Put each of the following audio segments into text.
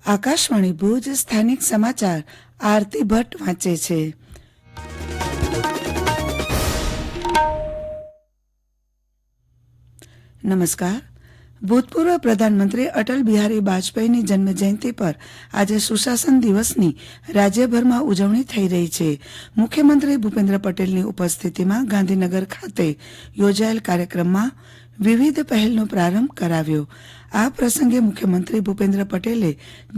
આકાશવાણી ભુજ સ્થાનિક સમાચાર આરતી ભટ્ટ વાંચે છે. નમસ્કાર. ભૂતપૂર્વ પ્રધાનમંત્રી અટલ બિહારી વાજપેયીની જન્મ જયંતિ પર આજે સુશાસન દિવસની રાજ્યભરમાં ઉજવણી થઈ રહી છે. મુખ્યમંત્રી ભૂપેન્દ્ર પટેલની ઉપસ્થિતિમાં ગાંધીનગર ખાતે યોજાયેલ કાર્યક્રમમાં વિવિધ પહેલનો પ્રારંભ કરાવ્યો. આ પ્રસંગે મુખ્યમંત્રી ભૂપેન્દ્ર પટેલે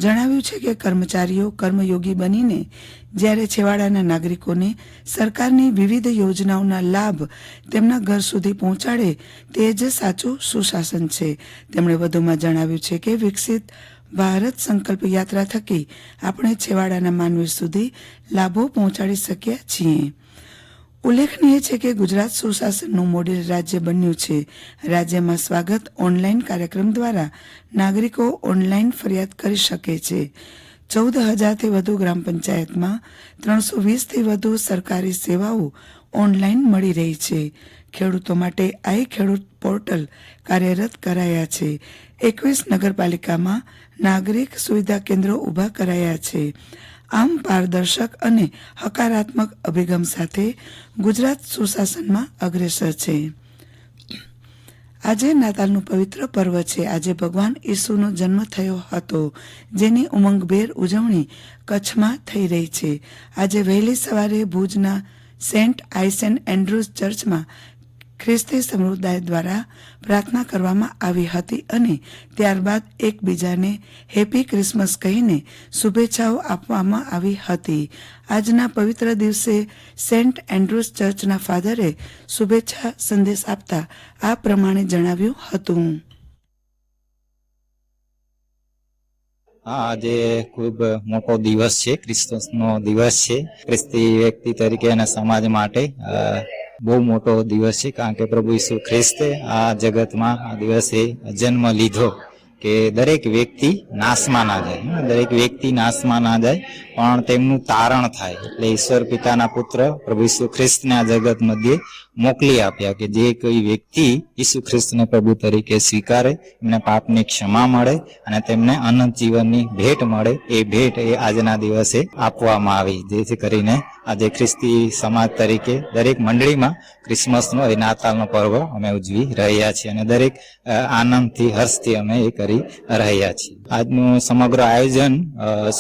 જણાવ્યું છે કે કર્મચારીઓ કર્મયોગી બનીને જ્યારે છેવાડાના નાગરિકોને સરકારની વિવિધ યોજનાઓના લાભ તેમના ઘર સુધી પહોંચાડે તે જ સાચું સુશાસન છે. તેમણે વધુમાં જણાવ્યું છે કે વિકસિત ભારત સંકલ્પ યાત્રા થકી આપણે છેવાડાના માનવી સુધી લાભો પહોંચાડી શક્યા છીએ. ઉલ્લેખનીય છે કે ગુજરાત સુશાસનનું મોડેલ રાજ્ય બન્યું છે. રાજ્યમાં સ્વાગત ઓનલાઈન કાર્યક્રમ દ્વારા નાગરિકો ઓનલાઈન ફરિયાદ કરી શકે છે. 14,000થી વધુ ગ્રામ પંચાયતમાં 320થી વધુ સરકારી સેવાઓ ઓનલાઈન મળી રહી છે. ખેડૂતો માટે આઈ ખેડૂત પોર્ટલ કાર્યરત કરાયા છે. 21 નગરપાલિકામાં નાગરિક સુવિધા કેન્દ્રો ઊભા કરાયા છે. આમ પારદર્શક અને હકારાત્મક અભિગમ સાથે ગુજરાત સુશાસનમાં અગ્રેસર છે. આજે નાતાલનું પવિત્ર પર્વ છે. આજે ભગવાન ઈસુનો જન્મ થયો હતો, જેની ઉમંગભેર ઉજવણી કચ્છમાં થઈ રહી છે. આજે વહેલી સવારે ભુજના સેન્ટ આઇસેન એન્ડ્રુઝ ચર્ચમાં ખ્રિસ્તી સમુદાય દ્વારા પ્રાર્થના કરવામાં આવી હતી અને ત્યારબાદ એકબીજાને હેપી ક્રિસમસ કહીને શુભેચ્છાઓ આપવામાં આવી હતી. આજના પવિત્ર દિવસે સેન્ટ એન્ડ્રુઝ ચર્ચના ફાધરે શુભેચ્છા સંદેશ આપતા આ પ્રમાણે જણાવ્યું હતું. આજે ખૂબ મોટો દિવસ છે, ક્રિસમસનો દિવસ છે. ખ્રિસ્તી વ્યક્તિ તરીકે અને સમાજ માટે બહુ મોટો દિવસ છે, કારણ કે પ્રભુ ઈસુ ખ્રિસ્તે આ જગતમાં આ દિવસે જન્મ લીધો કે દરેક વ્યક્તિ નાશમાં ના જાય, દરેક વ્યક્તિ નાશમાં ના જાય પણ તેમનું તારણ થાય. એટલે ઈશ્વર પિતાના પુત્ર પ્રભુ ઈસુ ખ્રિસ્તને આ જગત મધ્યે મોકલી આપ્યા કે જે કોઈ વ્યક્તિ ઈસુ ખ્રિસ્તને પ્રભુ તરીકે સ્વીકારે એમને પાપની ક્ષમા મળે અને તેમને અનંત જીવનની ભેટ મળે. એ ભેટ એ આજના દિવસે આપવામાં આવી, જેથી કરીને આજે ખ્રિસ્તી સમાજ તરીકે દરેક મંડળીમાં ક્રિસમસનો એ નાતાલનો પર્વ અમે ઉજવી રહ્યા છીએ અને દરેક આનંદથી હર્ષથી અમે એ કરી રહ્યા છીએ. આજનું સમગ્ર આયોજન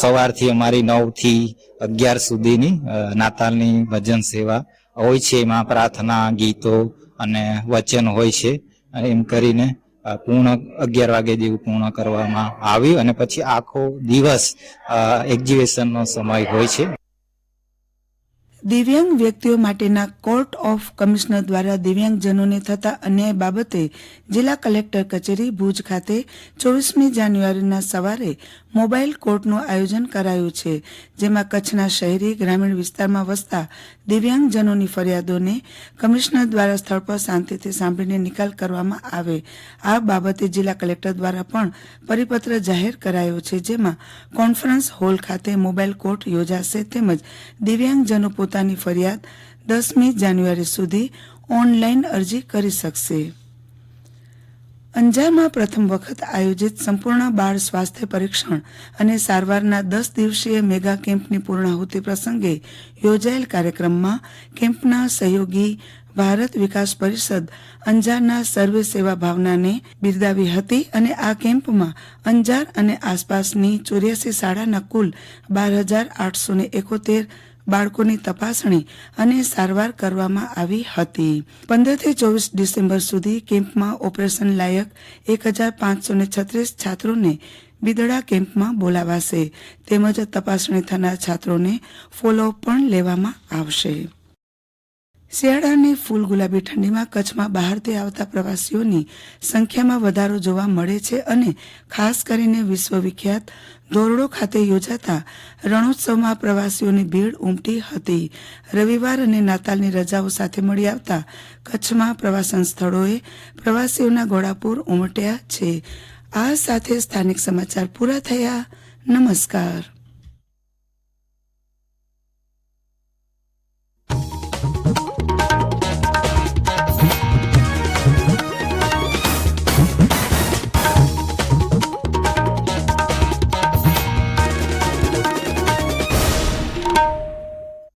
સવારથી અમારી 9 થી 11 સુધીની નાતાલની ભજન સેવા હોય છે. એમાં પ્રાર્થના, ગીતો અને વચન હોય છે. એમ કરીને પૂર્ણ 11 વાગે જેવું પૂર્ણ કરવામાં આવ્યું અને પછી આખો દિવસ એક્ઝિબિશનનો સમય હોય છે. દિવ્યાંગ વ્યક્તિઓ માટેના કોર્ટ ઓફ કમિશનર દ્વારા દિવ્યાંગજનોને થતા અન્યાય બાબતે જિલ્લા કલેક્ટર કચેરી ભુજ ખાતે 24મી જાન્યુઆરીના સવારે મોબાઈલ કોર્ટનું આયોજન કરાયું છે, જેમાં કચ્છના શહેરી ગ્રામીણ વિસ્તારમાં વસતા દિવ્યાંગજનોની ફરિયાદોને કમિશનર દ્વારા સ્થળ પર શાંતિથી સાંભળીને નિકાલ કરવામાં આવે. આ બાબતે જિલ્લા કલેક્ટર દ્વારા પણ પરિપત્ર જાહેર કરાયો છે, જેમાં કોન્ફરન્સ હોલ ખાતે મોબાઈલ કોર્ટ યોજાશે તેમજ દિવ્યાંગજનો પોતાની ફરિયાદ 10મી જાન્યુઆરી સુધી ઓનલાઈન અરજી કરી શકશે. અંજારમાં પ્રથમ વખત આયોજિત સંપૂર્ણ બાળ સ્વાસ્થ્ય પરીક્ષણ અને સારવારના 10 દિવસીય મેગા કેમ્પની પૂર્ણાહુતિ પ્રસંગે યોજાયેલ કાર્યક્રમમાં કેમ્પના સહયોગી ભારત વિકાસ પરિષદ અંજારના સર્વે સેવા ભાવનાને બિરદાવી હતી અને આ કેમ્પમાં અંજાર અને આસપાસની 84 શાળાના કુલ 12,871 બાળકોની તપાસણી અને સારવાર કરવામાં આવી હતી. 15 થી 24 ડિસેમ્બર સુધી કેમ્પમાં ઓપરેશન લાયક 1,536 છાત્રોને બિદડા કેમ્પમાં બોલાવાશે તેમજ તપાસણી થનાર છાત્રોને ફોલોઅપ પણ લેવામાં આવશે. શિયાળાની ફૂલ ગુલાબી ઠંડીમાં કચ્છમાં બહારથી આવતા પ્રવાસીઓની સંખ્યામાં વધારો જોવા મળે છે અને ખાસ કરીને વિશ્વવિખ્યાત ધોરડો ખાતે યોજાતા રણોત્સવમાં પ્રવાસીઓની ભીડ ઉમટી હતી. રવિવાર અને નાતાલની રજાઓ સાથે મળી આવતા કચ્છમાં પ્રવાસન સ્થળોએ પ્રવાસીઓના ઘોડાપૂર ઉમટ્યા છે. આ સાથે સ્થાનિક સમાચાર પૂરા થયા. નમસ્કાર.